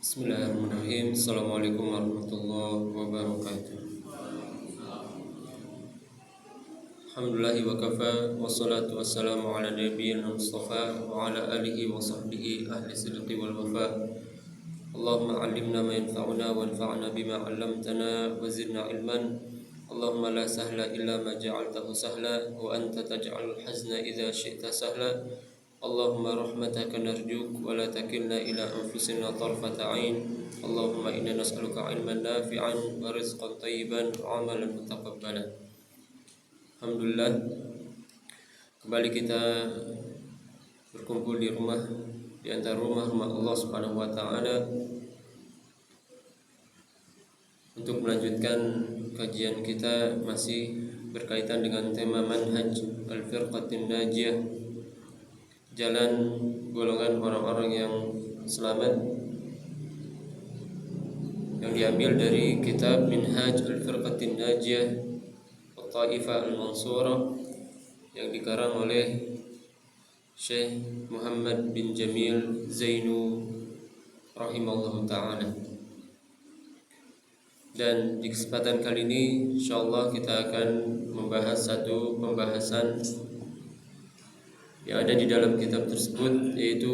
Bismillahirrahmanirrahim. Assalamualaikum warahmatullahi wabarakatuh. Alhamdulillahi wa kafa, wassalatu wassalamu ala nabiyyina mustafa wa ala alihi wa sahbihi ahli sidqi wal wafa. Allahumma 'allimna ma yanfa'una wanfa'na bima 'allamtana wa zidna ilman. Allahumma la sahla illa ma ja'altahu sahla wa anta taj'alul hazna idza syi'ta sahla. Allahumma rahmataka narjuk wa la takilna ila anfusina tarfata ain. Allahumma inna nas'aluka ilman nafi'an wa rizqan tayyiban wa amalan mutaqabbalan. Alhamdulillah, kembali kita berkumpul di rumah, di antara rumah-rumah Allah Subhanahu wa taala untuk melanjutkan kajian kita masih berkaitan dengan tema manhaj al-firqatin najiyah, jalan golongan orang-orang yang selamat, yang diambil dari kitab Minhaj al-Firqatin Najiyah At-Taifah al-Mansurah yang dikarang oleh Syekh Muhammad bin Jamil Zainu rahimahullah ta'ala. Dan di kesempatan kali ini insyaallah kita akan membahas satu pembahasan yang ada di dalam kitab tersebut, yaitu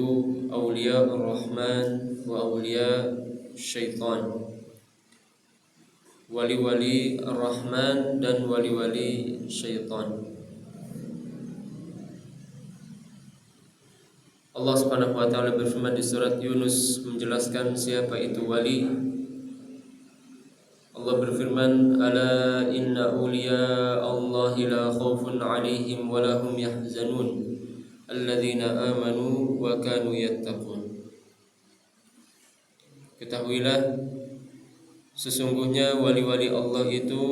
Auliya Ar-Rahman wa Auliya Syaitan, wali-wali Ar-Rahman dan wali-wali Syaitan. Allah Subhanahu wa taala berfirman di surat Yunus menjelaskan siapa itu wali. Allah berfirman, ala inna awliya Allahi la khawfun alaihim wa lahum yahzanun alladzina amanu wa kanu yattaqun. Ketahuilah, sesungguhnya wali-wali Allah itu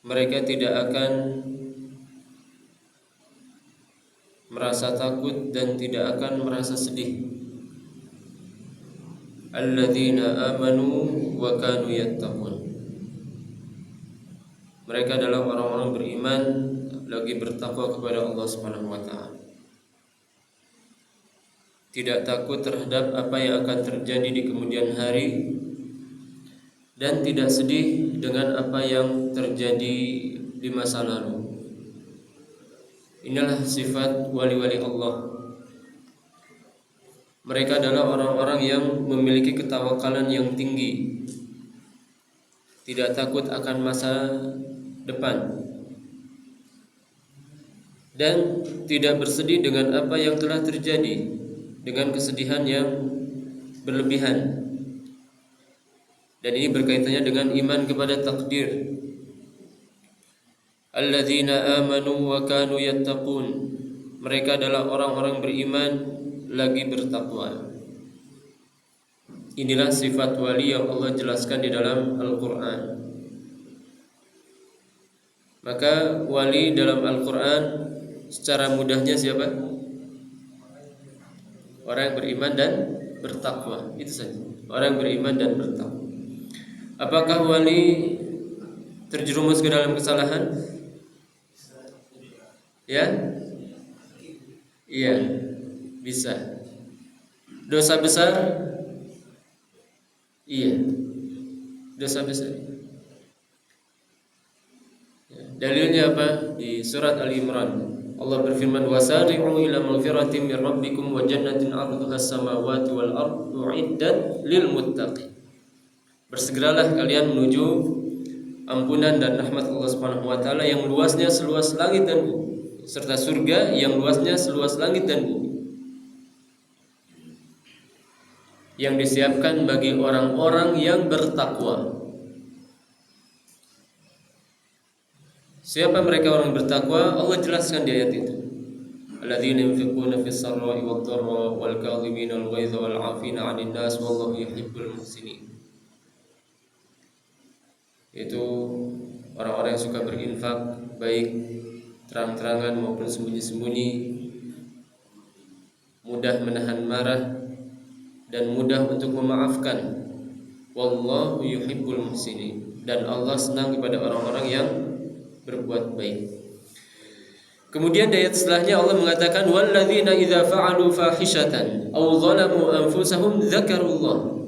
mereka tidak akan merasa takut dan tidak akan merasa sedih. Alladzina amanu wa kanu yattaqun. Mereka adalah orang-orang beriman lagi bertakwa kepada Allah Subhanahu wa taala. Tidak takut terhadap apa yang akan terjadi di kemudian hari dan tidak sedih dengan apa yang terjadi di masa lalu. Inilah sifat wali-wali Allah. Mereka adalah orang-orang yang memiliki ketawakalan yang tinggi, tidak takut akan masa depan, dan tidak bersedih dengan apa yang telah terjadi dengan kesedihan yang berlebihan. Dan ini berkaitannya dengan iman kepada takdir. Alladzina amanu wa kanu yattaqun. Mereka adalah orang-orang beriman lagi bertakwa. Inilah sifat wali yang Allah jelaskan di dalam Al-Quran. Maka wali dalam Al-Quran secara mudahnya siapa? Orang yang beriman dan bertakwa. Itu saja. Orang yang beriman dan bertakwa. Apakah wali terjerumus ke dalam kesalahan? Ya? Iya, bisa. Dosa besar? Iya, dosa besar. Ya. Dalilnya apa? Di surat Al-Imran Allah berfirman, wasari'u ila maghfiratin min rabbikum wa jannatin 'arduha as-samawati wal ardu 'iddat lil muttaqin. Bersegeralah kalian menuju ampunan dan rahmat Allah Subhanahu wa taala yang luasnya seluas langit dan bumi, serta surga yang luasnya seluas langit dan bumi, yang disiapkan bagi orang-orang yang bertakwa. Siapa mereka orang bertakwa? Allah jelaskan di ayat itu. Alladzina yunfiquna fis sarra'i wad dharra wal kadhimina al ghaidha wal 'afina 'anil nas wallahu yuhibbul muhsinin. Itu orang-orang yang suka berinfak, baik terang-terangan maupun sembunyi-sembunyi, mudah menahan marah dan mudah untuk memaafkan. Wallahu yuhibbul muhsinin. Dan Allah senang kepada orang-orang yang berbuat baik. Kemudian di ayat setelahnya Allah mengatakan walladzina idza fa'alu fahishatan aw zalamu anfusahum dzakarullah.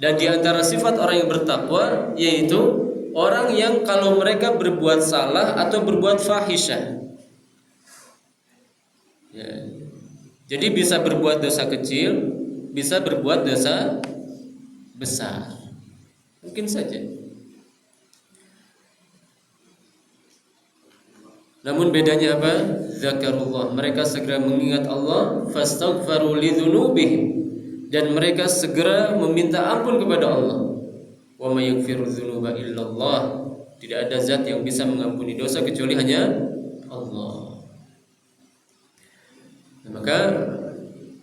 Dan di antara sifat orang yang bertakwa yaitu orang yang kalau mereka berbuat salah atau berbuat fahisyah. Ya. Jadi bisa berbuat dosa kecil, bisa berbuat dosa besar. Mungkin saja. Namun bedanya apa? Zakarullah. Mereka segera mengingat Allah, fastaghfaru lidzunubihim. Dan mereka segera meminta ampun kepada Allah. Wa may yaghfiru dzunuba illallah. Tidak ada zat yang bisa mengampuni dosa kecuali hanya Allah. Nah, maka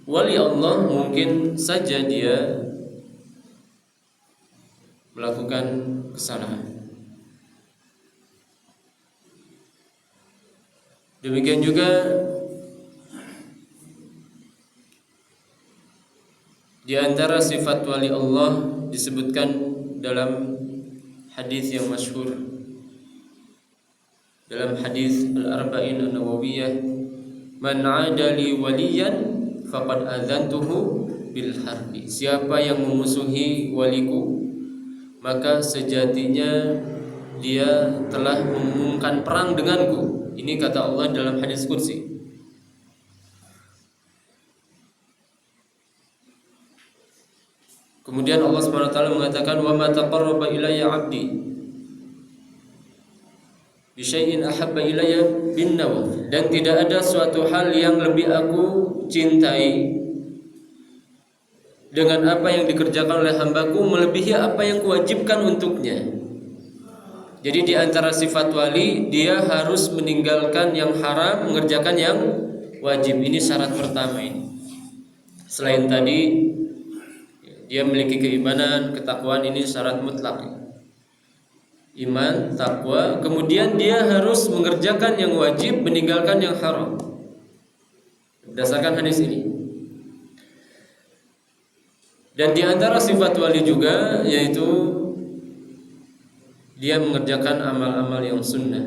wali Allah mungkin saja dia melakukan kesalahan. Demikian juga di antara sifat wali Allah disebutkan dalam hadis yang masyhur, dalam hadis Al-Arba'in An-Nawawiyah, man 'ada li waliyan faqad adzantuhu bil harbi. Siapa yang memusuhi waliku, maka sejatinya dia telah mengumumkan perang denganku. Ini kata Allah dalam hadis qudsi. Kemudian Allah SWT mengatakan wa ma taqarraba ilayya 'abdi bi syai'in ahabba ilayya bin nawafil. Dan tidak ada suatu hal yang lebih aku cintai dengan apa yang dikerjakan oleh hambaku melebihi apa yang kuwajibkan untuknya. Jadi di antara sifat wali, dia harus meninggalkan yang haram, mengerjakan yang wajib. Ini syarat pertama ini. Selain tadi dia memiliki keimanan, ketakwaan, ini syarat mutlak. Iman, takwa, kemudian dia harus mengerjakan yang wajib, meninggalkan yang haram. Berdasarkan hadis ini. Dan di antara sifat wali juga yaitu dia mengerjakan amal-amal yang sunnah.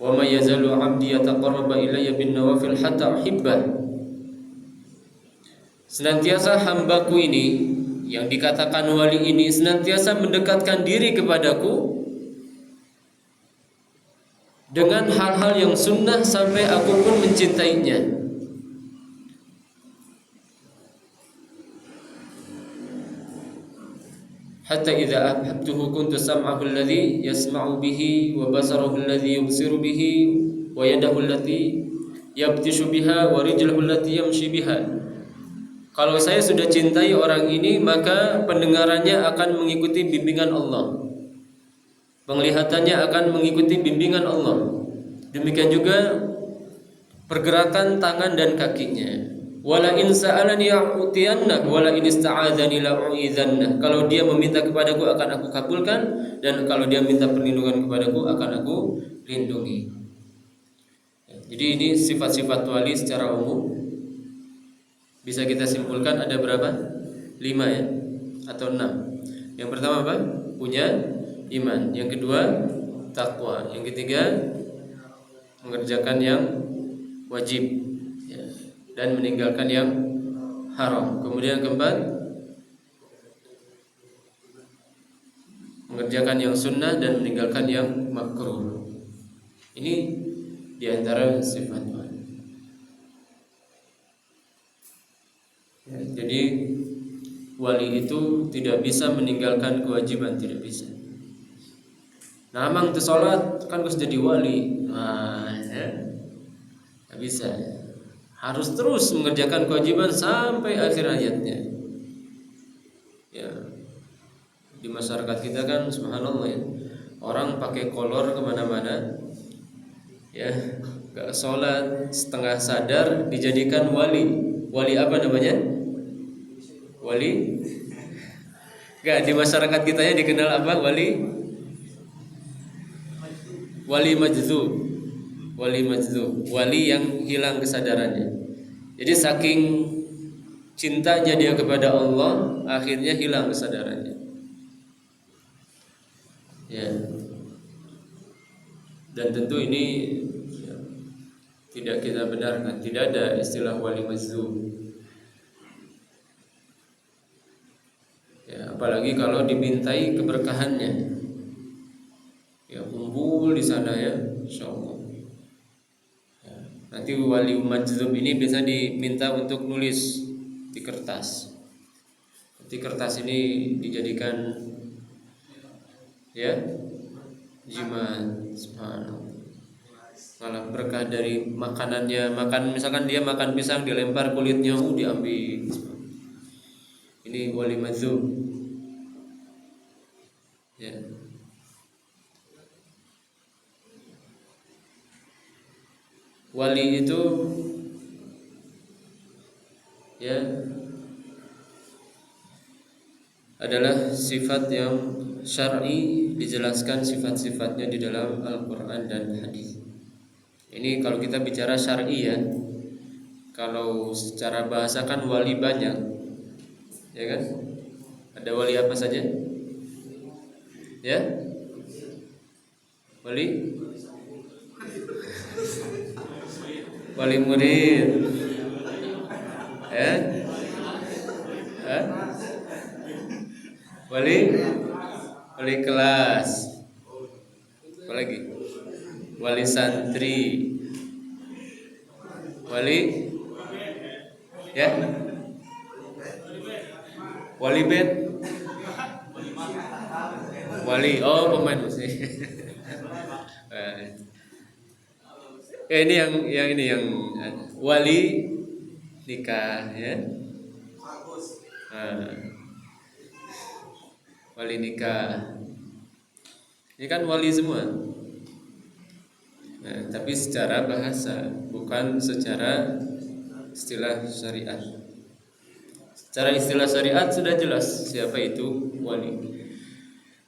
Wa may yazalu 'abdi yataqarraba ilayya bin nawafil hatta uhibbah. Senantiasa hambaku ini, yang dikatakan wali ini, senantiasa mendekatkan diri kepadaku dengan hal-hal yang sunnah sampai aku pun mencintainya. Hatta idza ahbabtuhu kuntu sam'ahu alladhi yasma'u bihi wa basarahu alladhi yubsiru bihi wa yadahu allati yabtishu biha wa rijluhu allati yamshi biha. Kalau saya sudah cintai orang ini, maka pendengarannya akan mengikuti bimbingan Allah, penglihatannya akan mengikuti bimbingan Allah. Demikian juga pergerakan tangan dan kakinya. Wala in sa'alani a'tiyanna wala in ista'adzani la'u'idzanna. Kalau dia meminta kepadaku akan aku kabulkan, dan kalau dia minta perlindungan kepadaku akan aku lindungi. Jadi ini sifat-sifat wali secara umum. Bisa kita simpulkan ada berapa? 5 ya? Atau 6. Yang pertama apa? Punya iman. Yang kedua takwa. Yang ketiga mengerjakan yang wajib ya, dan meninggalkan yang haram. Kemudian yang keempat mengerjakan yang sunnah dan meninggalkan yang makruh. Ini diantara sifat wali. Jadi wali itu tidak bisa meninggalkan kewajiban, tidak bisa. Nah, amang tu salat kan harus jadi wali. Nah, ya. Tidak bisa. Harus terus mengerjakan kewajiban sampai akhir hayatnya. Ya. Di masyarakat kita kan subhanallah ya. Orang pakai kolor kemana-mana. Ya, gak sholat, setengah sadar dijadikan wali. Wali apa namanya? Wali? Enggak, di masyarakat kita ya dikenal apa? Wali? Wali majdzub. Wali majdzub, wali yang hilang kesadarannya. Jadi saking cintanya dia kepada Allah, akhirnya hilang kesadarannya. Ya. Dan tentu ini tidak kita benarkan. Tidak ada istilah wali mazlum. Ya, apalagi kalau dimintai keberkahannya. Ya, kumpul di sana ya, insyaallah. Ya, nanti wali majzub ini bisa diminta untuk nulis di kertas. Nanti kertas ini dijadikan ya jimat, subhanallah. Malah berkah dari makanannya, misalkan dia makan pisang dilempar kulitnya, diambil. Ini wali majzub. Ya. Wali itu ya adalah sifat yang syar'i, dijelaskan sifat-sifatnya di dalam Al-Qur'an dan hadis. Ini kalau kita bicara syar'i ya. Kalau secara bahasa kan wali banyak. Ya kan? Ada wali apa saja? Ya? Wali? Wali murid. Ya? Wali kelas. Apa lagi? Wali santri. Wali ya? Wali bed. Wali pemain musik. Ini yang wali nikah ya. Wali nikah. Ini kan wali semua. Tapi secara bahasa, bukan secara istilah syariat. Secara istilah syariat sudah jelas siapa itu wali.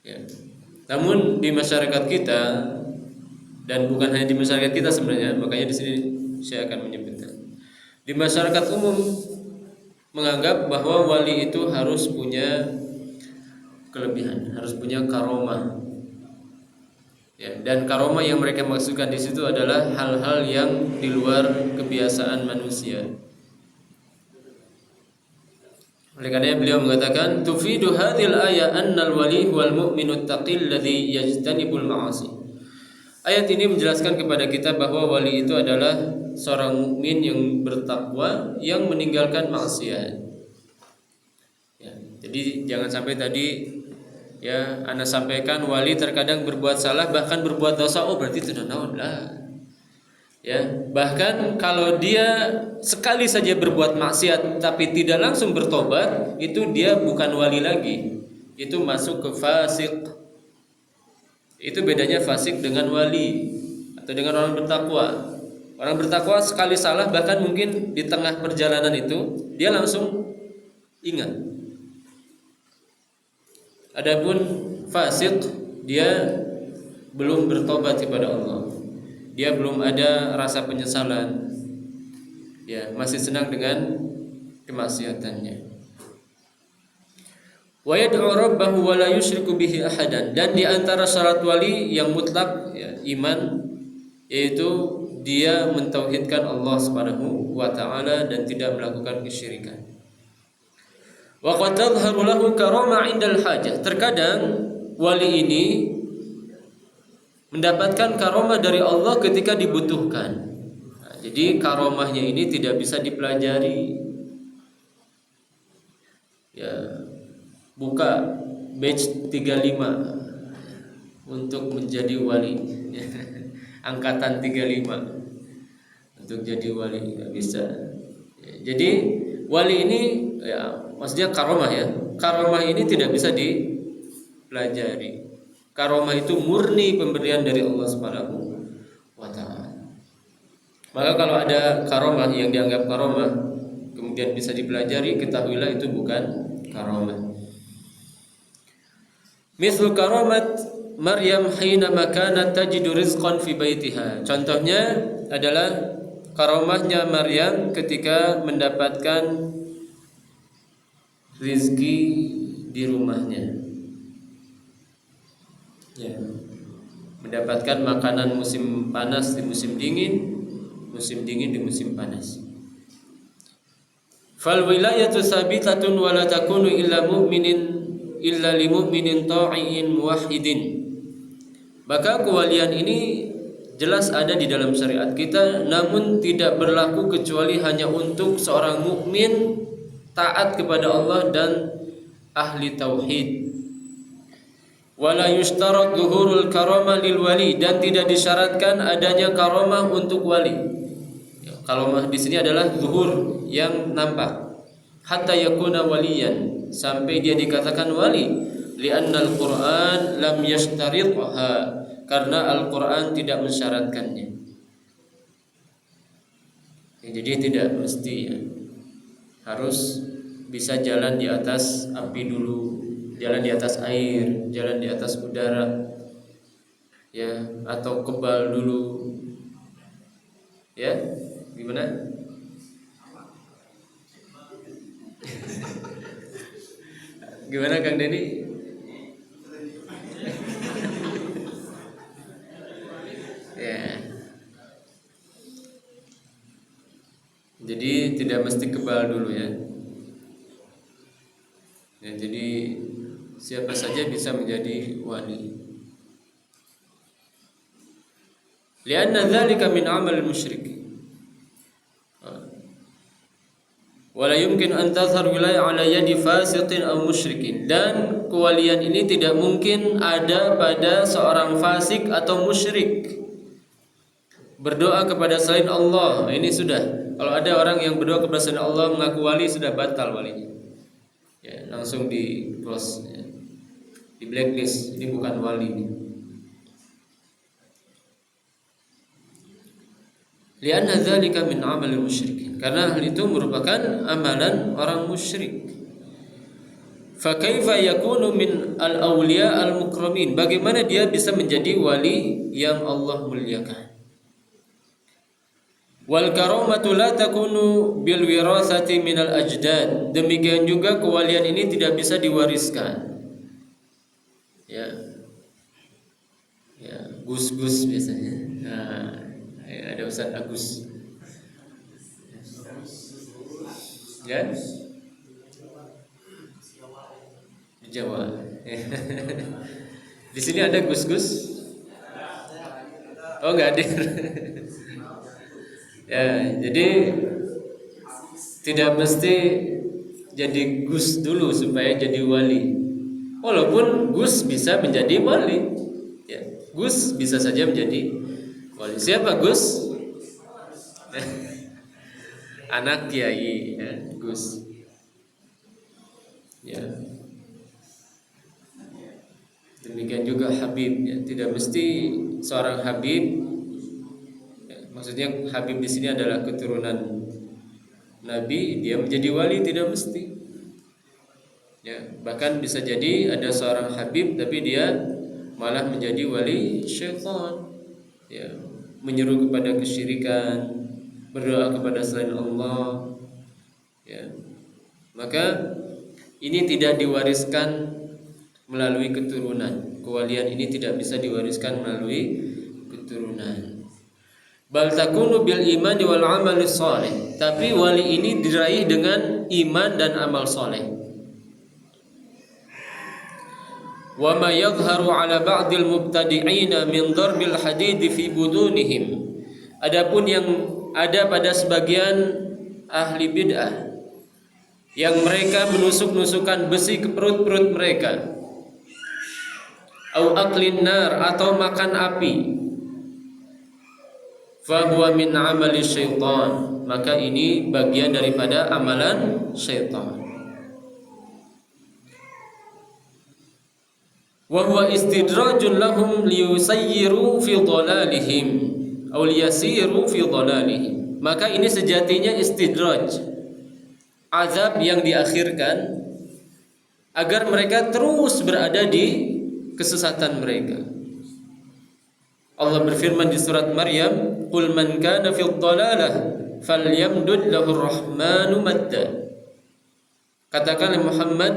Ya. Namun di masyarakat kita, dan bukan hanya di masyarakat kita sebenarnya, makanya di sini saya akan menyebutkan. Di masyarakat umum menganggap bahwa wali itu harus punya kelebihan, harus punya karomah. Ya, dan karomah yang mereka maksudkan di situ adalah hal-hal yang di luar kebiasaan manusia. Oleh karena beliau mengatakan, tufidu hadhil ayat annal wali wal mu'minut taqil ladzi yajtanibul ma'asi. Ayat ini menjelaskan kepada kita bahwa wali itu adalah seorang mukmin yang bertakwa yang meninggalkan maksiat. Ya, jadi jangan sampai tadi ya Anda sampaikan wali terkadang berbuat salah bahkan berbuat dosa, berarti itu naon lah. Ya, bahkan kalau dia sekali saja berbuat maksiat tapi tidak langsung bertobat, itu dia bukan wali lagi. Itu masuk ke fasik. Itu bedanya fasik dengan wali atau dengan orang bertakwa. Orang bertakwa sekali salah bahkan mungkin di tengah perjalanan itu dia langsung ingat. Adapun fasik, dia belum bertobat kepada Allah. Dia belum ada rasa penyesalan. Ya, masih senang dengan kemaksiatannya. Wa yad'u rabbahu wa la yusyriku bihi ahadan. Dan di antara syarat wali yang mutlak ya, iman, yaitu dia mentauhidkan Allah Subhanahu wa taala dan tidak melakukan kesyirikan. Wa qad tadhharu lahu karamah 'indal hajah. Terkadang wali ini mendapatkan karomah dari Allah ketika dibutuhkan. Nah, jadi karomahnya ini tidak bisa dipelajari. Ya, buka batch 35 untuk menjadi wali. Angkatan 35 untuk jadi wali nggak bisa. Ya, jadi wali ini ya maksudnya karomah ya. Karomah ini tidak bisa dipelajari. Karomah itu murni pemberian dari Allah Subhanahu wa taala. Maka kalau ada karomah yang dianggap karomah kemudian bisa dipelajari, ketahuilah itu bukan karomah. Misal karomat Maryam hina makanat tajidu rizqan fi baitiha. Contohnya adalah karomahnya Maryam ketika mendapatkan rizki di rumahnya. Ya, mendapatkan makanan musim panas di musim dingin, musim dingin di musim panas. Fal wilayatu sabitatun wa la takunu illa li mu'minin ta'iin muwahhidin. Maka kewalian ini jelas ada di dalam syariat kita, namun tidak berlaku kecuali hanya untuk seorang mukmin taat kepada Allah dan ahli tauhid. Wala yushtarat zuhurul karamah lil wali, dan tidak disyaratkan adanya karamah untuk wali. Karamah di sini adalah zuhur yang nampak. Hatta yakuna waliyan, sampai dia dikatakan wali. Li'anna al-Qur'an lam yashtaritha, karena Al-Qur'an tidak mensyaratkannya. Jadi tidak mesti ya, harus bisa jalan di atas api dulu, jalan di atas air, jalan di atas udara, ya, atau kebal dulu, ya, gimana? Gimana Kang Denny? Ya. Jadi tidak mesti kebal dulu ya. Ya, jadi siapa saja bisa menjadi wali. Lianna dzalika min amal musyrik. Wala yumkin an tazhar wilayah ala yadi fasiqin aw musyrikin. Dan kewalian ini tidak mungkin ada pada seorang fasik atau musyrik. Berdoa kepada selain Allah, ini sudah. Kalau ada orang yang berdoa kepada selain Allah mengaku wali, sudah batal walinya. Ya, langsung di close ya. Di blacklist, ini bukan wali. Lianna dzalika min amalil musyrikin, karena hal itu merupakan amalan orang musyrik. Fa kaifa yakunu min al-awliya al-mukramin, bagaimana dia bisa menjadi wali yang Allah muliakan? Wal karamatu la takunu bil wirasati min al-ajdad, demikian juga kewalian ini tidak bisa diwariskan. Ya. Ya, gus-gus biasanya. Nah, ada Ustaz Agus. Ya? Di Jawa. Di sini ada gus-gus? Oh, enggak ada. Ya, jadi tidak mesti jadi gus dulu supaya jadi wali. Walaupun gus bisa menjadi wali. Ya, gus bisa saja menjadi wali. Siapa Gus? Anak kiai ya, Gus. Ya. Demikian juga Habib ya, tidak mesti seorang Habib. Ya, maksudnya Habib di sini adalah keturunan Nabi, dia menjadi wali, tidak mesti. Ya, bahkan bisa jadi ada seorang Habib tapi dia malah menjadi wali syaitan. Ya, menyeru kepada kesyirikan, berdoa kepada selain Allah, ya. Maka ini tidak diwariskan melalui keturunan. Kewalian ini tidak bisa diwariskan melalui keturunan. Bal takunu bil imani wal amali shalih. Tapi wali ini diraih dengan iman dan amal saleh. Wa ma yadhharu ala ba'dil mubtadi'ina min darbil hadid fi budunihim. Adapun yang ada pada sebagian ahli bid'ah yang mereka menusuk-nusukan besi ke perut-perut mereka, au aklin nar, atau makan api, fa huwa min amali syaitan, maka ini bagian daripada amalan syaitan. Wa huwa istidrajun lahum liyusayyiru fi dhalalihim aw liyasiru fi dhalalihim. Maka ini sejatinya istidraj, azab yang diakhirkan agar mereka terus berada di kesesatan mereka. Allah berfirman di surat Maryam, "Qul man kana fi dhalalah falyamdud lahu ar-rahmanu madda." Katakanlah Muhammad,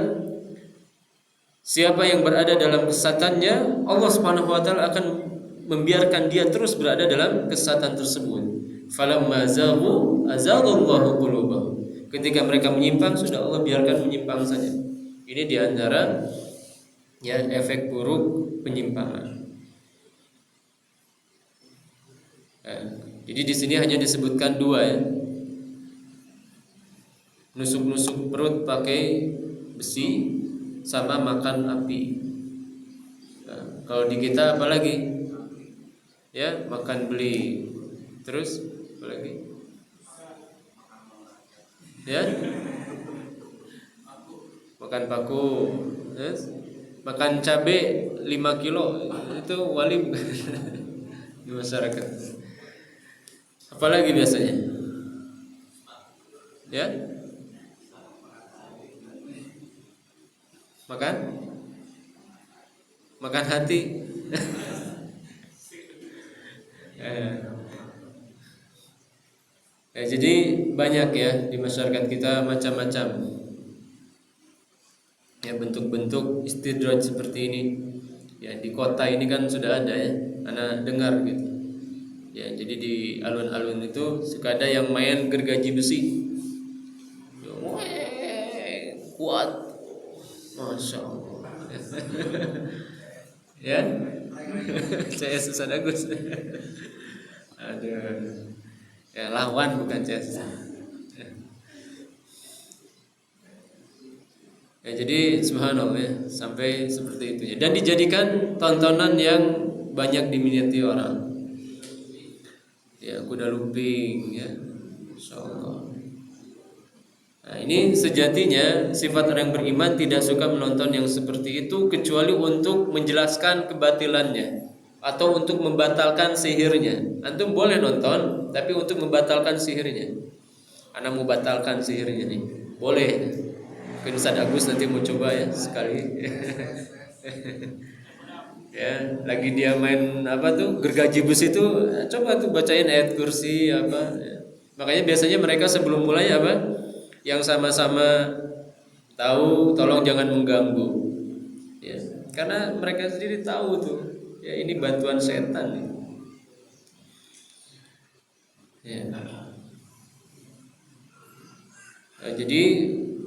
siapa yang berada dalam kesesatannya, Allah Subhanahu wa taala akan membiarkan dia terus berada dalam kesesatan tersebut. Falamma zaghu azaghallahu qulubahum. Ketika mereka menyimpang, sudah Allah biarkan menyimpang saja. Ini diantara ya efek buruk penyimpangan. Jadi di sini hanya disebutkan dua ya. Nusuk-nusuk perut pakai besi sama makan api. Kalau di kita apa lagi? Ya, makan beli. Terus apa lagi? Ya, makan paku, yes. Makan cabai 5 kilo itu wali bukan? Di masyarakat. Apalagi biasanya? Ya, makan hati. Jadi banyak ya di masyarakat kita macam-macam ya bentuk-bentuk istidraj seperti ini. Ya di kota ini kan sudah ada ya, anak dengar gitu. Ya jadi di alun-alun itu suka ada yang main gergaji besi. Kuat, masya Allah. Ya, saya susah Agus. Aduh. Ya lawan bukan CS. Ya jadi subhanallah ya, sampai seperti itu ya. Dan dijadikan tontonan yang banyak diminati orang. Ya kuda lumping ya, insyaallah. Nah ini sejatinya sifat orang beriman tidak suka menonton yang seperti itu kecuali untuk menjelaskan kebatilannya atau untuk membatalkan sihirnya. Antum boleh nonton, tapi untuk membatalkan sihirnya. Anak mau batalkan sihirnya nih, boleh. Mungkin Ustaz Agus nanti mau coba ya sekali. Ya, lagi dia main apa tuh gergaji bus itu, coba tuh bacain ayat kursi apa. Ya. Makanya biasanya mereka sebelum mulai apa, yang sama-sama tahu, tolong jangan mengganggu. Ya, karena mereka sendiri tahu tuh. Ya ini bantuan setan nih. Ya. Nah, jadi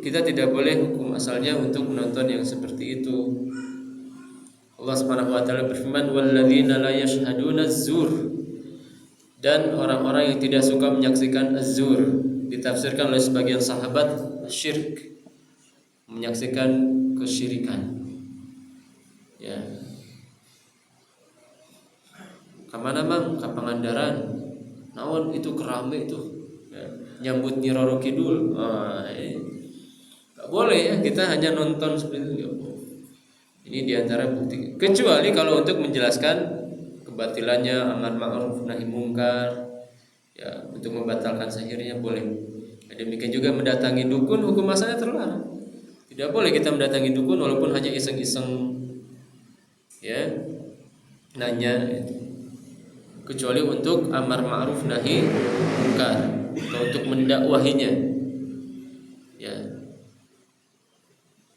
kita tidak boleh hukum asalnya untuk menonton yang seperti itu. Allah Subhanahu wa taala berfirman walladzina la yashhaduna az-zur, dan orang-orang yang tidak suka menyaksikan az-zur ditafsirkan oleh sebagian sahabat syirik, menyaksikan kesyirikan. Ya. Kamana mang ka Pangandaran naon itu kerame itu ya, nyambut Nyi Roro Kidul. Gak boleh ya kita hanya nonton seperti itu. Ini diantara bukti. Kecuali kalau untuk menjelaskan kebatilannya, amar ma'ruf nahi mungkar, ya untuk membatalkan sihirnya boleh. Demikian juga mendatangi dukun, hukum asalnya terlarang. Tidak boleh kita mendatangi dukun walaupun hanya iseng-iseng ya nanya itu. Kecuali untuk amar ma'ruf nahi mungkar atau untuk mendakwahinya. Ya.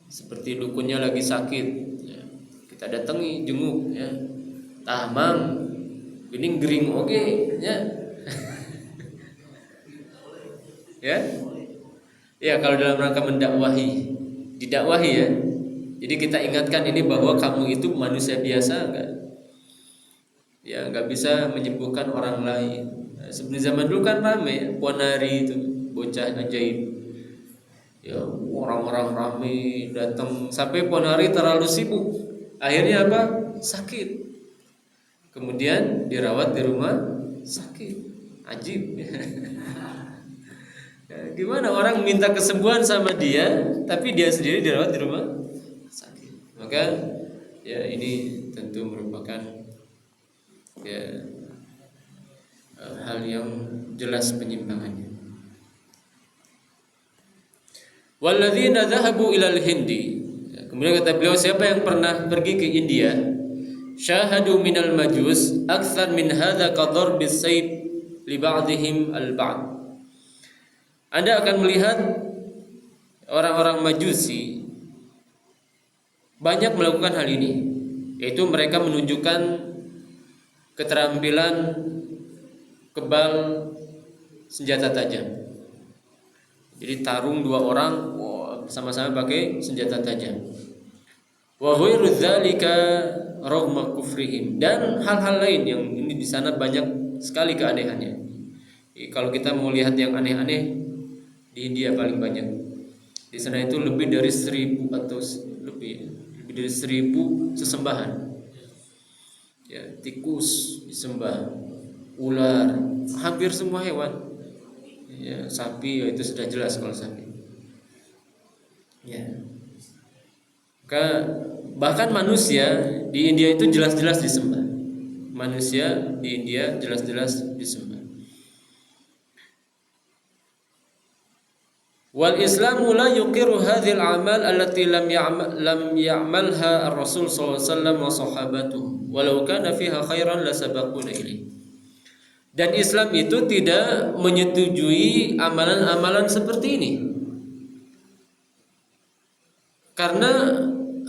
Seperti dukunnya lagi sakit, ya. Kita datangi jenguk ya. Tamang geuning gering oge ya. Ya. Ya kalau dalam rangka mendakwahi, didakwahi ya. Jadi kita ingatkan ini bahwa kamu itu manusia biasa enggak? Ya nggak bisa menyembuhkan orang lain. Nah, seperti zaman dulu kan ramai Ponari itu bocah ajaib. Ya orang-orang ramai datang sampai Ponari terlalu sibuk. Akhirnya apa? Sakit. Kemudian dirawat di rumah sakit. Ajib. Ya, gimana orang minta kesembuhan sama dia, tapi dia sendiri dirawat di rumah sakit. Maka ya ini tentu merupakan ya hal yang jelas penyimpangannya. Walladzina dhahabu ilal Hindi. Kemudian kata beliau, siapa yang pernah pergi ke India, syahadu minal majus akthar min hadza qadar bisayf li ba'dihim al-ba'd. Anda akan melihat orang-orang Majusi banyak melakukan hal ini, yaitu mereka menunjukkan keterampilan kebal senjata tajam. Jadi tarung dua orang, sama-sama pakai senjata tajam. Wa ghairu dzalika raghma kufrihim, dan hal-hal lain yang ini di sana banyak sekali keanehannya. Kalau kita mau lihat yang aneh-aneh, di India paling banyak. Di sana itu lebih dari 1000 atau lebih dari 1000 sesembahan. Ya, tikus disembah, ular, hampir semua hewan. Ya, sapi itu sudah jelas kalau sapi. Ya. Bahkan manusia di India itu jelas-jelas disembah. Manusia di India jelas-jelas disembah. Wal Islamu la yuqiru hadhil amal allati lam ya'malha ar-Rasul sallallahu alaihi wasallam wa sahabatuhu walau kana fiha khairan la sabaquna ilaih. Dan Islam itu tidak menyetujui amalan-amalan seperti ini. Karena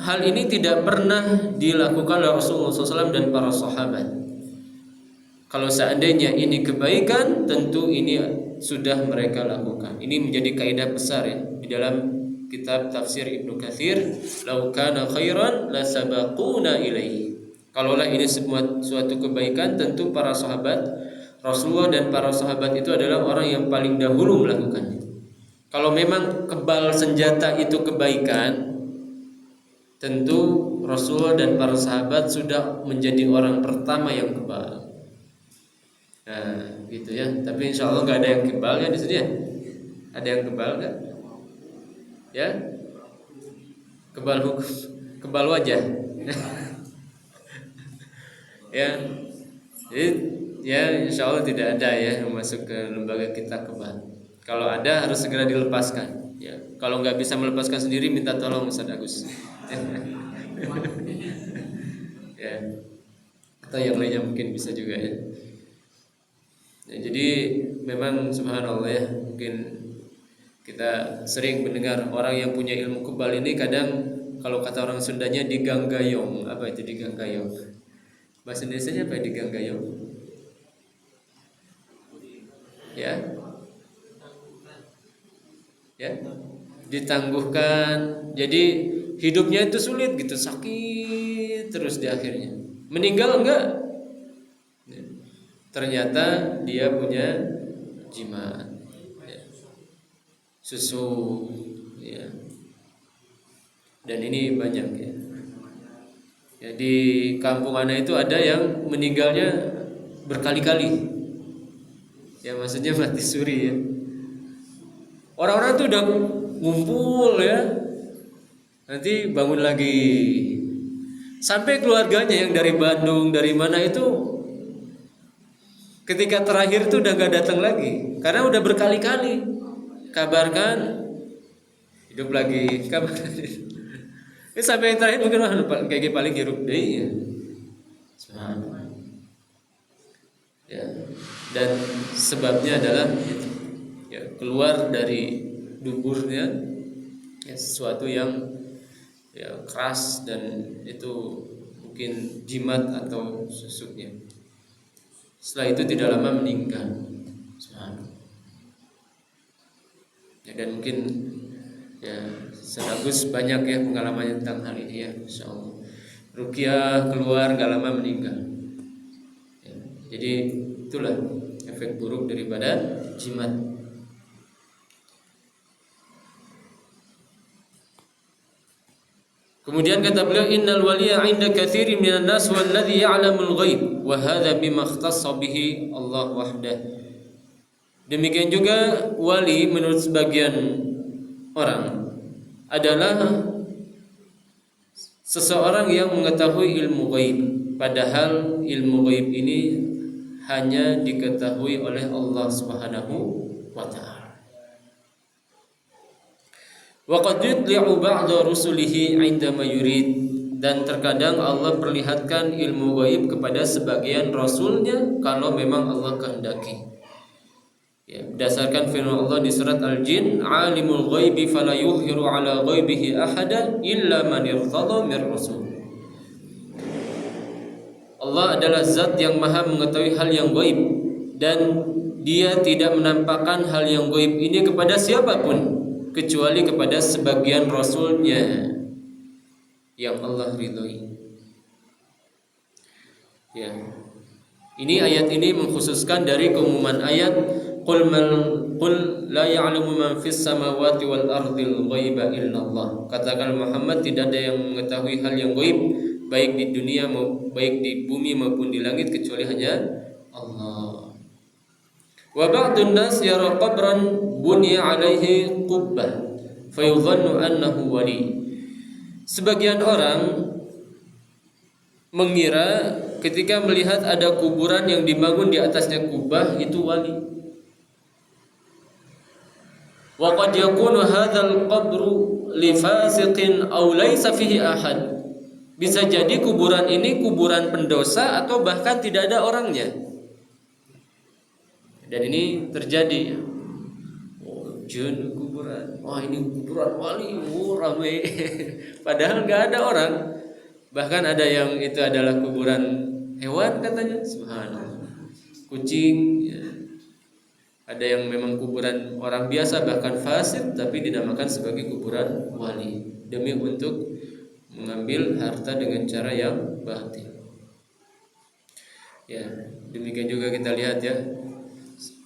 hal ini tidak pernah dilakukan oleh Rasulullah SAW dan para sahabat. Kalau seandainya ini kebaikan, tentu ini sudah mereka lakukan. Ini menjadi kaidah besar ya di dalam kitab tafsir Ibnu Katsir, "Lau kana khairan la sabaquna ilaihi." Kalaulah ini semua suatu kebaikan, tentu para sahabat Rasulullah dan para sahabat itu adalah orang yang paling dahulu melakukannya. Kalau memang kebal senjata itu kebaikan, tentu Rasulullah dan para sahabat sudah menjadi orang pertama yang kebal. Nah, gitu ya. Tapi insya Allah nggak ada yang kebal ya di sini ya. Ada yang kebal nggak? Ya, kebal hukum, kebal wajah. Ya, jadi ya insya Allah tidak ada ya yang masuk ke lembaga kita kebal. Kalau ada harus segera dilepaskan. Ya, kalau nggak bisa melepaskan sendiri minta tolong Ustaz Agus. Ya, atau yang lainnya mungkin bisa juga ya. Ya, jadi memang subhanallah ya, mungkin kita sering mendengar orang yang punya ilmu kebal ini kadang kalau kata orang Sundanya diganggayong. Apa itu diganggayong? Bahasa Indonesianya apa diganggayong? Ya, ya, ditangguhkan. Jadi hidupnya itu sulit gitu, sakit terus di akhirnya. Meninggal enggak? Ternyata dia punya jimat, ya, susu, ya. Dan ini banyak ya. Ya di kampung Ana itu ada yang meninggalnya berkali-kali. Ya maksudnya mati suri ya. Orang-orang tuh udah ngumpul ya, nanti bangun lagi. Sampai keluarganya yang dari Bandung, dari mana itu, ketika terakhir itu udah gak datang lagi, karena udah berkali-kali kabarkan hidup lagi, kabarkan. Ini sampai yang terakhir mungkin kayak paling hirup deh ya. Ya. Dan sebabnya adalah ya, keluar dari duburnya ya, sesuatu yang ya, keras dan itu mungkin jimat atau susuknya. Setelah itu tidak lama meninggal. Ya, dan mungkin ya Agus banyak ya pengalaman tentang hal ini ya, insyaallah. Ruqyah keluar gak lama meninggal. Ya, jadi itulah efek buruk daripada jimat. Kemudian kata beliau, innal waliya 'inda katsirin minan nas walladhi ya'lamul ghaib wa hadza bima ikhtassa bihi Allah wahdah. Demikian juga wali menurut sebagian orang adalah seseorang yang mengetahui ilmu ghaib, padahal ilmu ghaib ini hanya diketahui oleh Allah Subhanahu wa taala. Wa qad yudli'u ba'da rusulihi 'indama yurid, dan terkadang Allah perlihatkan ilmu gaib kepada sebagian rasulnya kalau memang Allah kehendaki. Ya, berdasarkan firman Allah di surat Al-Jin, 'alimul ghaibi fala yuzhiru 'ala ghaibihi ahada illa man irtadha mir rasul. Allah adalah zat yang maha mengetahui hal yang gaib, dan dia tidak menampakkan hal yang gaib ini kepada siapapun kecuali kepada sebagian rasulnya yang Allah ridhoi. Ya. Ini ayat ini mengkhususkan dari keumuman ayat qul la ya'lamu man fis samawati wal ardil ghaiba illallah. Katakan Muhammad, tidak ada yang mengetahui hal yang gaib baik di dunia baik di bumi maupun di langit kecuali hanya Allah. Wa ba'dun nas yara qabran bunya alaihi qubbah fayudhannu annahu wali. Sebagian orang mengira ketika melihat ada kuburan yang dibangun di atasnya kubah itu wali. Wa qad yakunu hadzal qabru li fasiqin aw laysa fihi ahad. Bisa jadi kuburan ini kuburan pendosa atau bahkan tidak ada orangnya. Dan ini terjadi. Oh, jin kuburan. Wah, ini kuburan wali, ramai. Padahal enggak ada orang. Bahkan ada yang itu adalah kuburan hewan katanya, subhanallah. Kucing, ya. Ada yang memang kuburan orang biasa bahkan fasid tapi dinamakan sebagai kuburan wali demi untuk mengambil harta dengan cara yang batil. Ya, demikian juga kita lihat ya,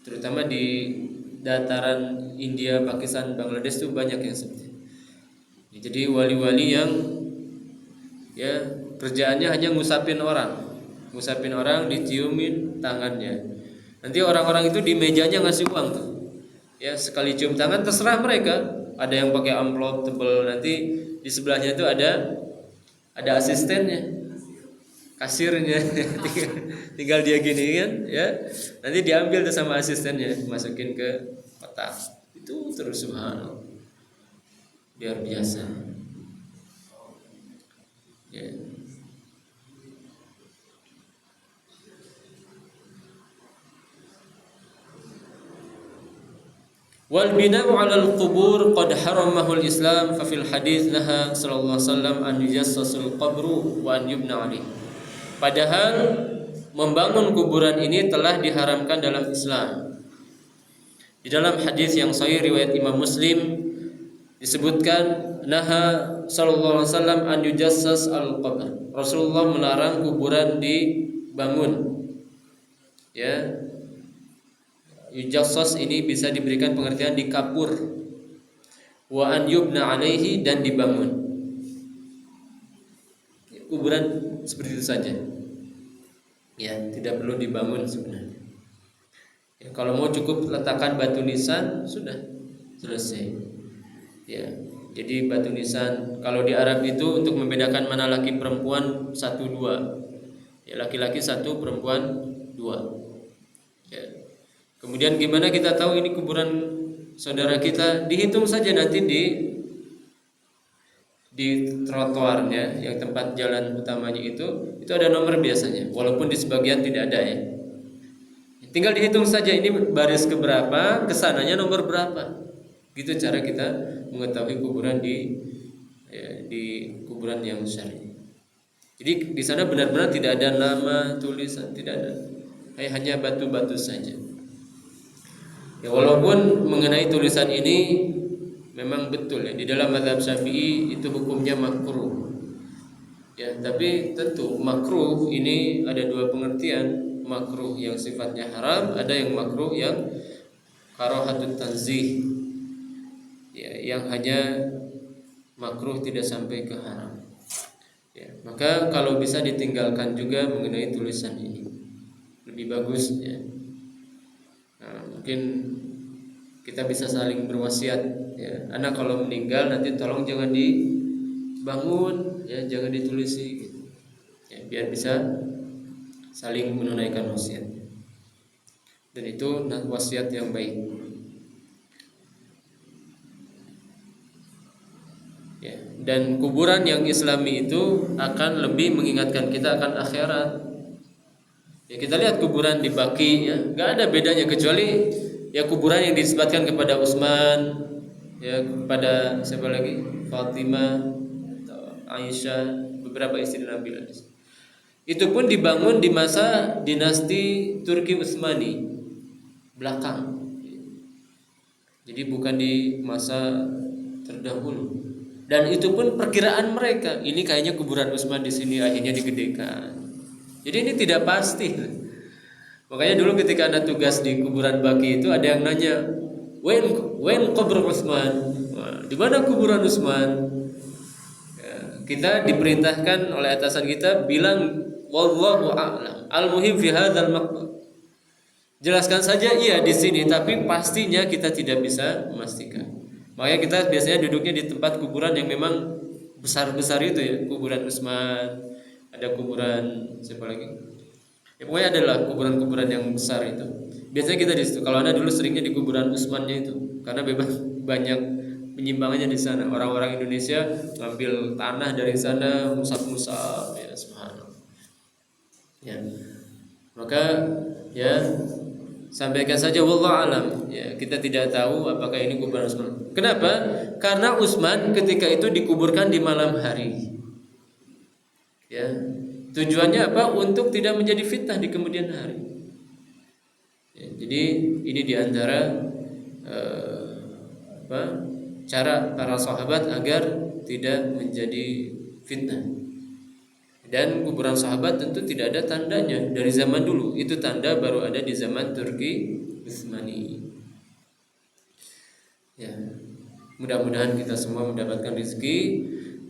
terutama di dataran India, Pakistan, Bangladesh itu banyak yang seperti itu. Jadi wali-wali yang ya kerjaannya hanya ngusapin orang, diciumin tangannya. Nanti orang-orang itu di mejanya ngasih uang tuh. Ya, sekali cium tangan terserah mereka. Ada yang pakai amplop tebel, nanti di sebelahnya itu ada asistennya, kasirnya. tinggal dia gini kan, ya. Nanti diambil tuh sama asistennya, masukin ke kotak. Itu terus subhanallah. Biar biasa. Ya. Wal bina'u 'alal qubur qad haramahu al-Islam fa fil hadits naha sallallahu alaihi wasallam an yujassasul qabru wa an yubna 'alaihi. Padahal membangun kuburan ini telah diharamkan dalam Islam. Di dalam hadis yang sahih riwayat Imam Muslim disebutkan naha sallallahu alaihi wasallam an yujassas al-qabr. Rasulullah melarang kuburan dibangun. Ya. Yujassas ini bisa diberikan pengertian dikapur. Wa an yubna alaihi, dan dibangun. Kuburan seperti itu saja. Ya, tidak perlu dibangun sebenarnya. Ya, kalau mau cukup letakkan batu nisan sudah selesai. Ya, jadi batu nisan kalau di Arab itu untuk membedakan mana laki perempuan 1-2. Ya, laki-laki 1, perempuan 2. Ya. Kemudian gimana kita tahu ini kuburan saudara kita? Dihitung saja nanti di trotoarnya, yang tempat jalan utamanya itu ada nomor biasanya, walaupun di sebagian tidak ada ya. Tinggal dihitung saja ini baris keberapa, kesananya nomor berapa. Gitu cara kita mengetahui kuburan di kuburan yang syar'i. Jadi di sana benar-benar tidak ada nama, tulisan, tidak ada. Hanya batu-batu saja. Ya, walaupun mengenai tulisan ini memang betul ya, di dalam mazhab Syafi'i itu hukumnya makruh. Ya, tapi tentu makruh ini ada dua pengertian, makruh yang sifatnya haram, ada yang makruh yang karahatut tanzih. Ya, yang hanya makruh tidak sampai ke haram. Ya, maka kalau bisa ditinggalkan juga mengenai tulisan ini lebih bagus ya. Nah, mungkin kita bisa saling berwasiat ya. Anak kalau meninggal nanti tolong jangan dibangun ya, jangan ditulisi gitu. Ya, biar bisa saling menunaikan wasiat. Dan itu wasiat yang baik. Ya, dan kuburan yang Islami itu akan lebih mengingatkan kita akan akhirat. Ya, kita lihat kuburan di Baqi ya, nggak ada bedanya kecuali ya kuburan yang disebutkan kepada Utsman, ya kepada siapa lagi, Fatimah, atau Aisyah, beberapa istri Nabi. Itu pun dibangun di masa dinasti Turki Utsmani. belakang. Jadi bukan di masa terdahulu. Dan itu pun perkiraan mereka. Ini kayaknya kuburan Utsman di sini, akhirnya digedekan. Jadi ini tidak pasti. Makanya dulu ketika Anda tugas di kuburan Baqi itu ada yang nanya, "When kubur Utsman?" Di mana kuburan Utsman? Ya, kita diperintahkan oleh atasan kita bilang wallahu a'lam. Al-muhim fi hadzal maqbar. Jelaskan saja iya di sini, tapi pastinya kita tidak bisa memastikan. Makanya kita biasanya duduknya di tempat kuburan yang memang besar-besar itu ya, kuburan Utsman, ada kuburan siapa lagi? Ya pokoknya adalah kuburan-kuburan yang besar itu. Biasanya kita di situ. Kalau Anda dulu seringnya di kuburan Utsmannya itu, karena bebas banyak penyimpangannya di sana. Orang-orang Indonesia ngambil tanah dari sana, musab-musab, ya subhanallah. Ya. Maka ya sampaikan saja wallahu alam. Ya, kita tidak tahu apakah ini kuburan Utsman. Kenapa? Karena Utsman ketika itu dikuburkan di malam hari. Ya. Tujuannya apa? Untuk tidak menjadi fitnah di kemudian hari. Ya, jadi ini diantara cara para sahabat agar tidak menjadi fitnah. Dan kuburan sahabat tentu tidak ada tandanya dari zaman dulu. Itu tanda baru ada di zaman Turki Utsmani. Ya, mudah-mudahan kita semua mendapatkan rezeki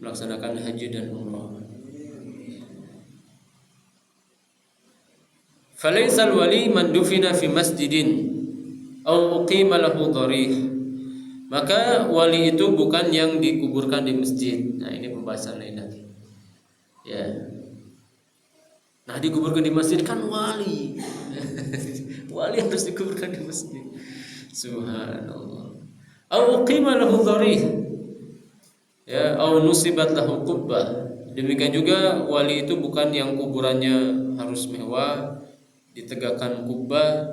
melaksanakan haji dan umrah. Falaisal wali man dufina fi masjidin aw uqima lahu dharih. Maka wali itu bukan yang dikuburkan di masjid. Nah, ini pembahasan lain lagi. Ya. Nah, dikuburkan di masjid kan wali. Wali harus dikuburkan di masjid. Subhanallah. Aw uqima lahu dharih. Ya, aw nusibat lahu qubbah. Demikian juga wali itu bukan yang kuburannya harus mewah, ditegakkan kubbah.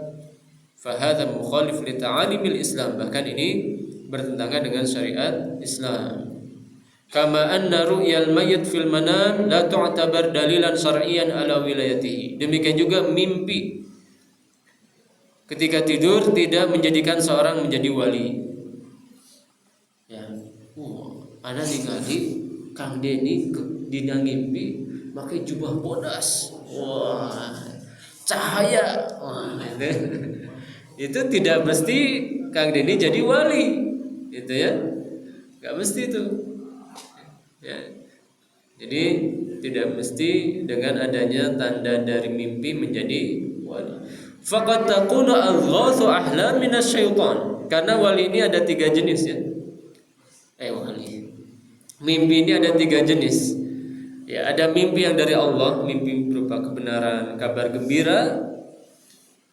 Fahadha mukhalif li ta'alimil Islam. Bahkan ini bertentangan dengan syariat Islam. Kama anna ru'yal mayyit fil manam la tu'tabar dalilan syar'iyyan ala wilayatihi. Demikian juga mimpi ketika tidur tidak menjadikan seorang menjadi wali. Ya. Ana ningali Kang Deni dina ngimpi pakai jubah bodas. Wah, cahaya. Wah, itu tidak mesti Kang Deni jadi wali. Itu ya. Enggak mesti itu. Ya. Jadi tidak mesti dengan adanya tanda dari mimpi menjadi wali. Faqad takunu adghathu ahlam minasyaitan. Karena wali ini ada 3 jenis ya. Wali. Mimpi ini ada 3 jenis. Ya, ada mimpi yang dari Allah, mimpi berupa kebenaran, kabar gembira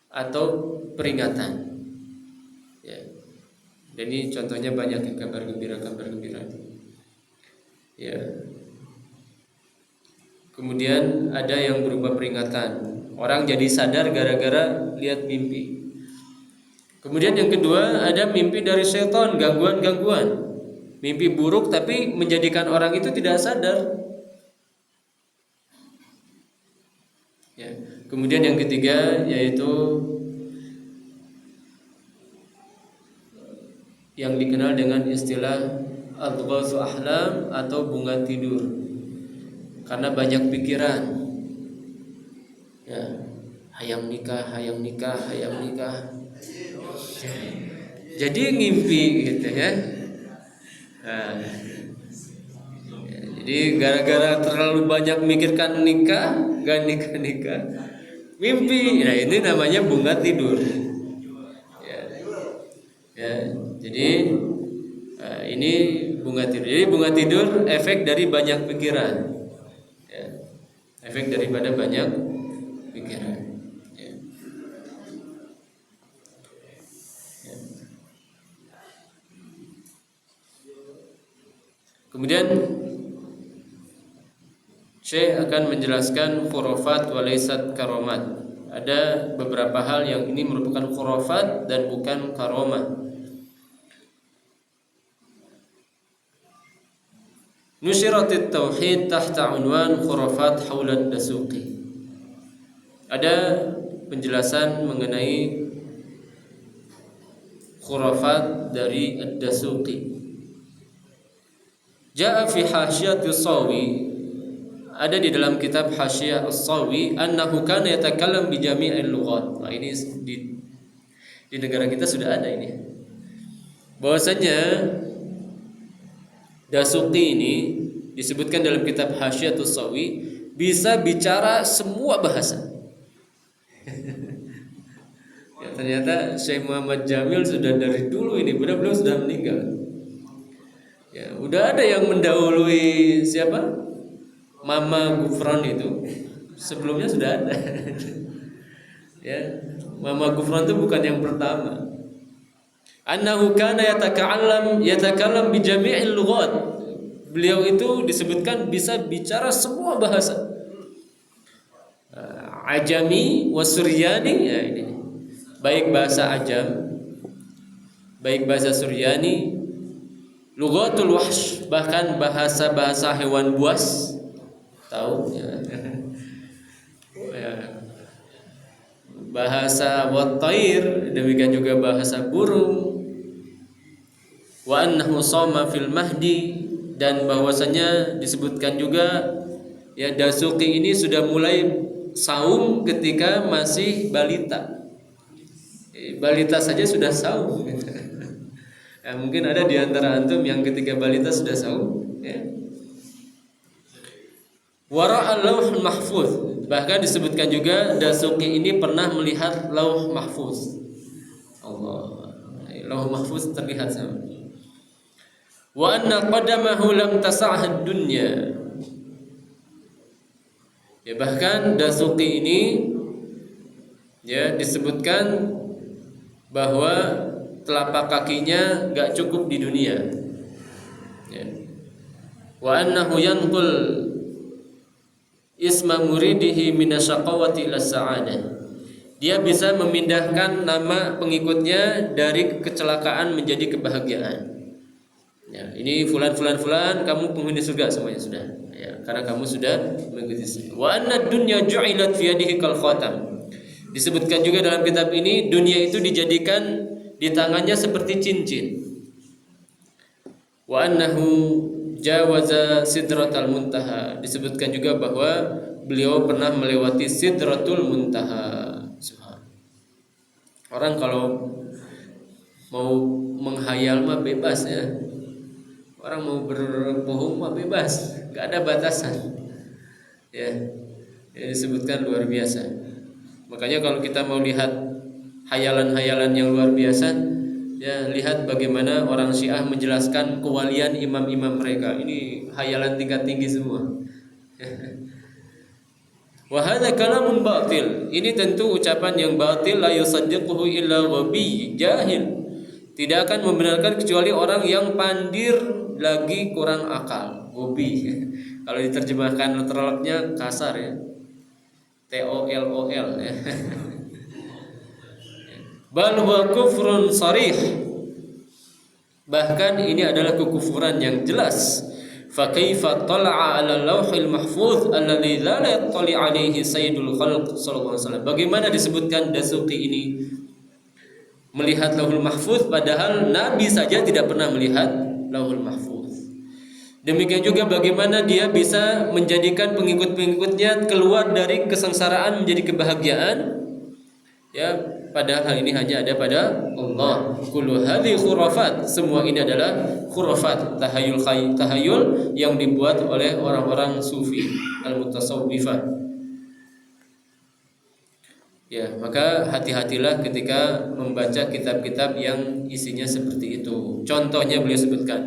atau peringatan. Ya. Dan ini contohnya banyak ya, kabar gembira. Ya. Kemudian ada yang berupa peringatan. Orang jadi sadar gara-gara lihat mimpi. Kemudian yang kedua ada mimpi dari setan, gangguan-gangguan. Mimpi buruk tapi menjadikan orang itu tidak sadar. Ya. Kemudian yang ketiga yaitu yang dikenal dengan istilah adghatsu ahlam atau bunga tidur. Karena banyak pikiran. Ya, hayang nikah. Jadi ngimpi gitu ya. Nah, jadi gara-gara terlalu banyak memikirkan nikah, gak nikah, mimpi. Nah, ini namanya bunga tidur. Ya, jadi ini bunga tidur. Jadi bunga tidur efek dari banyak pikiran. Ya, efek daripada banyak pikiran. Ya. Ya. Kemudian Syekh akan menjelaskan khurafat walaysat karomat. Ada beberapa hal yang ini merupakan khurafat dan bukan karomah. Nusyiratit tauhid tahta unwan khurafat haulan dasuqi. Ada penjelasan mengenai khurafat dari Ad-Dasuqi. Ja'a fi Hasyiati As-Sawi, ada di dalam kitab Hasyiyah As-Sawi, annahu kana yatakallam bi jami'il lughat. Nah, ini di negara kita sudah ada ini. Bahwasanya Dasuqi ini disebutkan dalam kitab Hasyiatus Sawi bisa bicara semua bahasa. Ya, ternyata Syekh Muhammad Jamil sudah dari dulu ini, beliau sudah meninggal. Ya, udah ada yang mendahului siapa? Mama Gufron itu. Sebelumnya sudah ada. Ya, Mama Gufron itu bukan yang pertama. Annahu kana yatakallam bi jami'il lughat. Beliau itu disebutkan bisa bicara semua bahasa. Ajami wa Suryani, ya ini. Baik bahasa Ajam, baik bahasa Suryani, lughatul wahsh, bahkan bahasa-bahasa hewan buas. Tahu ya. Bahasa wat-tair, demikian juga bahasa burung. Wa annahu shoma fil mahdi, dan bahwasanya disebutkan juga ya Dasuqi ini sudah mulai saum ketika masih balita. Balita saja sudah saum. Ya, mungkin ada di antara antum yang ketika balita sudah saum, ya. Wara'al lauh mahfuz, bahkan disebutkan juga Dasuqi ini pernah melihat lauh mahfuz. Allah, lauh mahfuz terlihat sama. Wa anna qadamahu lam tas'ah dunya. Ya, bahkan Dasuqi ini ya disebutkan bahwa telapak kakinya gak cukup di dunia. Ya. Wa annahu yanqul isma muridihi minasyaqawati ila sa'adah. Dia bisa memindahkan nama pengikutnya dari kecelakaan menjadi kebahagiaan. Ya, ini fulan, kamu penghuni surga semuanya sudah. Ya, karena kamu sudah mengikuti. Wa anna dunya ju'ilat fi yadihi kal khatam. Disebutkan juga dalam kitab ini dunia itu dijadikan di tangannya seperti cincin. Wa annahu jawaza sidratal muntaha. Disebutkan juga bahwa beliau pernah melewati sidratul muntaha. Orang kalau mau menghayal mah bebas ya. Orang mau berbohong mah bebas, gak ada batasan. Ya, disebutkan luar biasa. Makanya kalau kita mau lihat hayalan-hayalan yang luar biasa, ya lihat bagaimana orang Syiah menjelaskan kewalian imam-imam mereka. Ini hayalan tingkat tinggi semua. Wa hadza kalamun batil. Ini tentu ucapan yang batil, la yusaddiquhu illa ghabi jahil. Tidak akan membenarkan kecuali orang yang pandir lagi kurang akal. Gobi. Kalau diterjemahkan literalnya kasar ya. TOLOL ya. Bal huwa kufrun sarih. Bahkan ini adalah kekufuran yang jelas. Fa kaifa tala'a 'ala lauhil mahfuz alladzi la yattali 'alaihi sayyidul khalq sallallahu alaihi wasallam. Bagaimana disebutkan Dasuqi ini melihat lauhul mahfuz padahal Nabi saja tidak pernah melihat lauhul mahfuz. Demikian juga bagaimana dia bisa menjadikan pengikut-pengikutnya keluar dari kesengsaraan menjadi kebahagiaan. Ya, padahal hal ini hanya ada pada Allah. Kullu hadhi khurafat, semua ini adalah khurafat, tahayul yang dibuat oleh orang-orang sufi al-mutasawwifah. Ya, maka hati-hatilah ketika membaca kitab-kitab yang isinya seperti itu. Contohnya beliau sebutkan.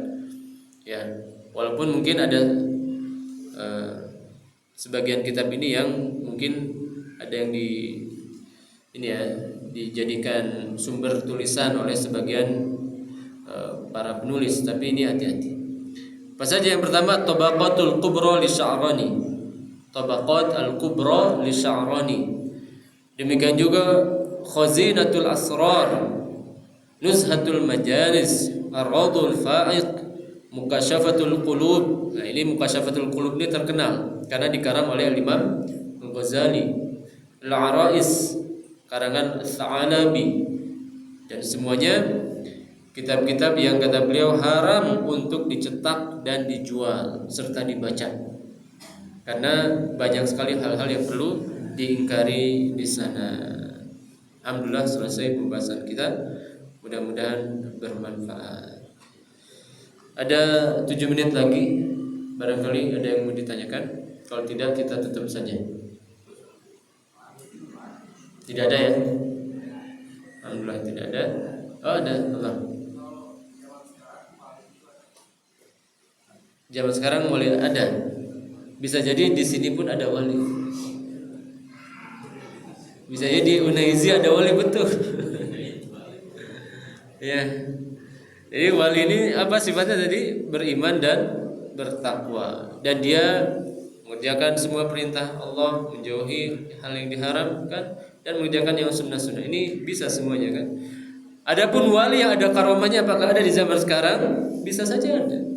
Ya, walaupun mungkin ada sebagian kitab ini yang mungkin ada yang dijadikan sumber tulisan oleh sebagian para penulis, tapi ini hati-hati. Apa saja? Yang pertama, Tabaqatul Kubra li Sya'rani. Tabaqat al-Kubra li Sya'rani. Demikian juga Khazinatul Asrar, Nuzhatul Majalis, Ar-Radul Fa'iq, Mukasyafatul Qulub. Nah, ini Mukasyafatul Qulub ini terkenal karena dikarang oleh Imam Al-Ghazali. Al-Arais karangan Al-Tha'alabi, dan semuanya Kitab-kitab yang kata beliau haram untuk dicetak dan dijual serta dibaca. Karena banyak sekali hal-hal yang perlu diingkari di sana. Alhamdulillah selesai pembahasan kita. Mudah-mudahan bermanfaat. Ada 7 menit lagi. Barangkali ada yang mau ditanyakan. Kalau tidak kita tutup saja. Tidak ada ya? Alhamdulillah tidak ada. Oh ada, Allah. Zaman sekarang mulai ada. Bisa jadi di sini pun ada wali. Bisa jadi di Unaizi ada wali betul. Ya. Jadi wali ini apa sifatnya tadi? Beriman dan bertakwa. Dan dia mengerjakan semua perintah Allah, menjauhi hal yang diharamkan dan mengerjakan yang sunnah-sunnah. Ini bisa semuanya kan. Adapun wali yang ada karomahnya apakah ada di zaman sekarang? Bisa saja ada.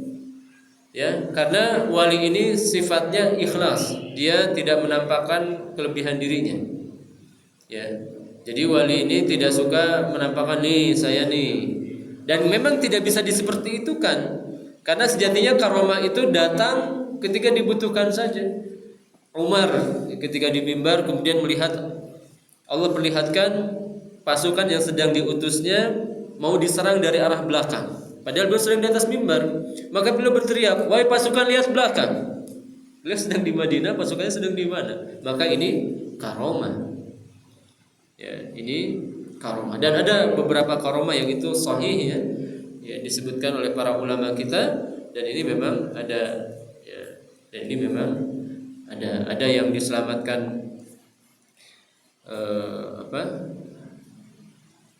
Ya, karena wali ini sifatnya ikhlas. Dia tidak menampakkan kelebihan dirinya. Ya. Jadi wali ini tidak suka menampakkan nih saya nih. Dan memang tidak bisa seperti itu kan. Karena sejatinya karomah itu datang ketika dibutuhkan saja. Umar ketika di mimbar kemudian melihat Allah perlihatkan pasukan yang sedang diutusnya mau diserang dari arah belakang. Padahal beliau sedang di atas mimbar. Maka beliau berteriak, "Wahai pasukan, lihat belakang." Beliau sedang di Madinah, pasukannya sedang di mana? Maka ini karomah. Ya, ini karomah. Dan ada beberapa karomah yang itu sahih ya. Ya, disebutkan oleh para ulama kita dan ini memang ada ya, dan ini memang ada yang diselamatkan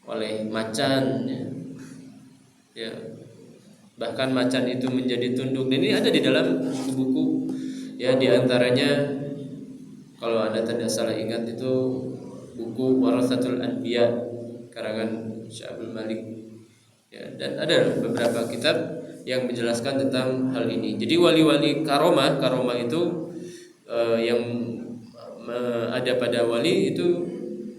oleh macan ya. Ya, bahkan macan itu menjadi tunduk. Dan ini ada di dalam buku ya, diantaranya kalau Anda tidak salah ingat itu buku Warathatul Anbiya karangan Syekh Abdul Malik ya, dan ada beberapa kitab yang menjelaskan tentang hal ini. Jadi wali-wali karomah itu yang ada pada wali itu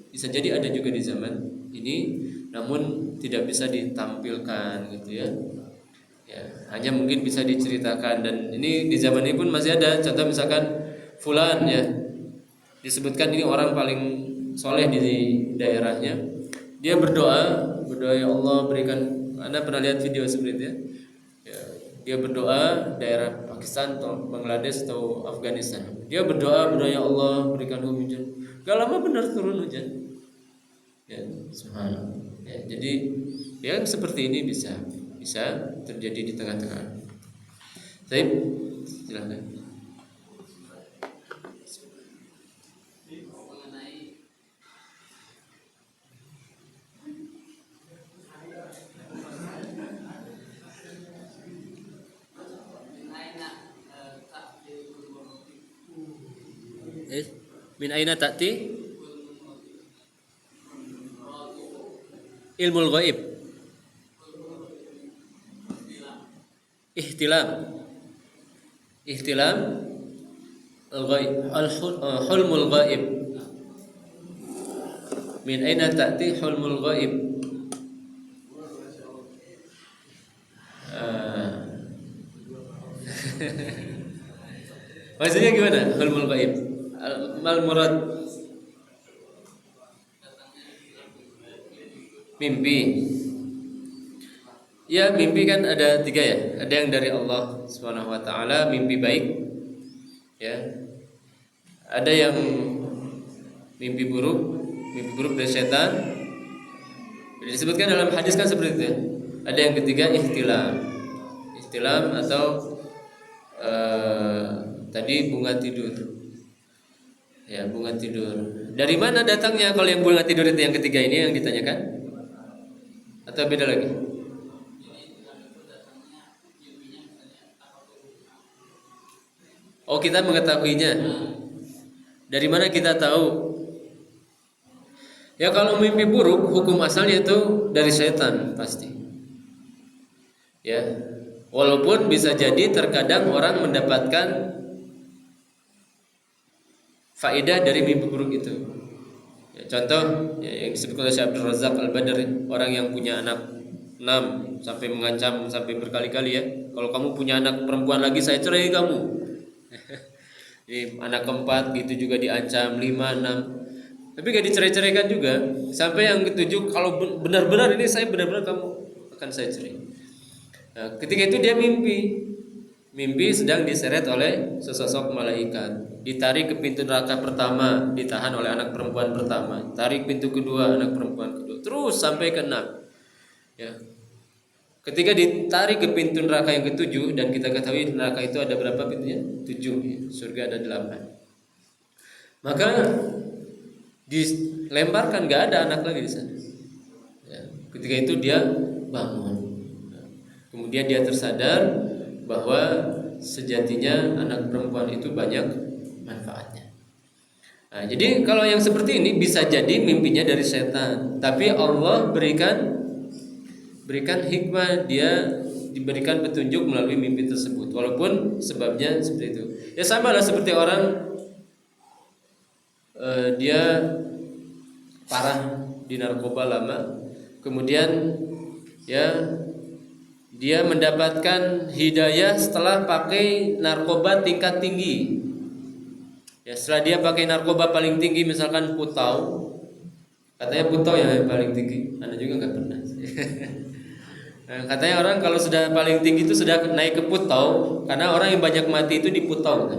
bisa jadi ada juga di zaman ini, namun tidak bisa ditampilkan gitu ya. Ya, hanya mungkin bisa diceritakan. Dan ini di zaman ini pun masih ada. Contoh misalkan fulan ya, disebutkan ini orang paling soleh di daerahnya. Dia berdoa ya Allah berikan. Anda pernah lihat video seperti itu ya? Ya, dia berdoa daerah Pakistan atau Bangladesh atau Afghanistan. Dia berdoa ya Allah berikan hujan. Gak lama benar turun hujan. Ya, subhanallah. Ya, jadi yang seperti ini bisa terjadi di tengah-tengah. Baik, silakan. Min aina ta'ti? Ilmul ghaib. Ihtilam al-ghaib, hulmul ghaib. Min aina ta'ti hulmul ghaib? Maksudnya gimana? Hulmul ghaib. Mal murad mimpi. Ya, mimpi kan ada 3 ya. Ada yang dari Allah Subhanahu wa taala, mimpi baik. Ya. Ada yang mimpi buruk dari setan. Disebutkan dalam hadis kan seperti itu. Ada yang ketiga ihtilam atau tadi bunga tidur. Ya, bunga tidur. Dari mana datangnya kalau yang bunga tidur itu yang ketiga ini yang ditanyakan? Atau beda lagi? Oh, kita mengetahuinya. Dari mana kita tahu? Ya, kalau mimpi buruk hukum asalnya itu dari setan pasti. Ya. Walaupun bisa jadi terkadang orang mendapatkan faedah dari mimpi buruk itu. Ya, contoh ya, yang disebut oleh Syekh Abdul Razak Al-Badri, orang yang punya anak 6 sampai mengancam sampai berkali-kali ya. Kalau kamu punya anak perempuan lagi saya cerai kamu. Jadi anak keempat gitu juga diancam 5, 6. Tapi gak dicerai-ceraikan juga. Sampai yang ketujuh kalau benar-benar ini saya benar-benar kamu akan saya cerai. Nah, ketika itu dia mimpi sedang diseret oleh sesosok malaikat, ditarik ke pintu neraka pertama, ditahan oleh anak perempuan pertama, tarik pintu kedua, anak perempuan kedua, terus sampai ke 6. Ya. Ketika ditarik ke pintu neraka yang ketujuh, dan kita ketahui neraka itu ada berapa pintunya? 7, ya. Surga ada 8. Maka dilemparkan, gak ada anak lagi di sana. Ya. Ketika itu dia bangun. Kemudian dia tersadar bahwa sejatinya anak perempuan itu banyak manfaatnya. Nah, jadi kalau yang seperti ini bisa jadi mimpinya dari setan, tapi Allah berikan hikmah, dia diberikan petunjuk melalui mimpi tersebut, walaupun sebabnya seperti itu. Ya sama lah seperti orang dia parah di narkoba lama, kemudian ya dia mendapatkan hidayah setelah pakai narkoba tingkat tinggi. Ya setelah dia pakai narkoba paling tinggi, misalkan putau, katanya putau yang paling tinggi. Anda juga nggak pernah. Nah, katanya orang kalau sudah paling tinggi itu sudah naik ke putau, karena orang yang banyak mati itu di putau.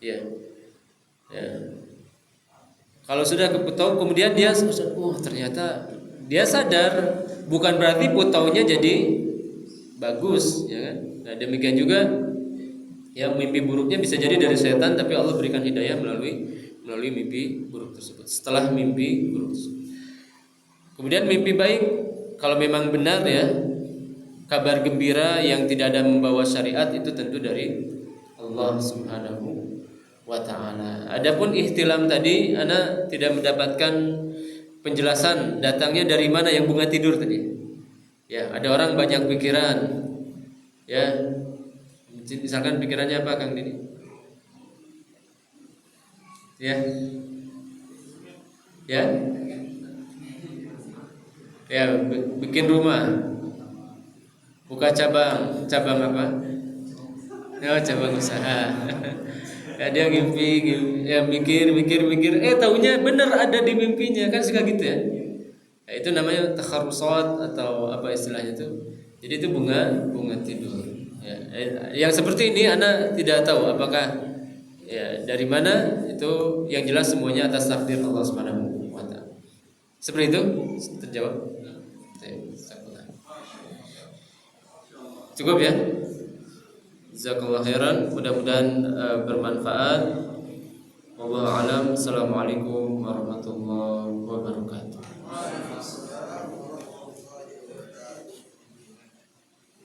Ya. Kalau sudah ke putau, kemudian dia ternyata dia sadar, bukan berarti putaunya jadi bagus, ya kan? Nah, demikian juga yang mimpi buruknya bisa jadi dari setan, tapi Allah berikan hidayah melalui mimpi buruk tersebut. Setelah mimpi buruk tersebut. Kemudian mimpi baik, kalau memang benar ya, kabar gembira yang tidak ada membawa syariat, itu tentu dari Allah Subhanahu wa taala. Adapun ihtilam tadi, ana tidak mendapatkan penjelasan datangnya dari mana yang bunga tidur tadi. Ya, ada orang banyak pikiran. Ya. Misalkan pikirannya apa, Kang Dini? Ya. Ya. Ya, bikin rumah. Buka cabang apa? Ya, cabang usaha. Ya, dia mimpi, ya mikir, taunya benar ada di mimpinya, kan suka gitu ya. Ya, itu namanya takharusat atau apa istilahnya itu. Jadi itu bunga tidur. Ya, yang seperti ini Anda tidak tahu apakah ya dari mana, itu yang jelas semuanya atas takdir Allah Subhanahu wa taala. Seperti itu terjawab. Cukup ya. Jazakallahu khairan, mudah-mudahan bermanfaat. Wallahu a'lam. Assalamualaikum warahmatullahi wabarakatuh.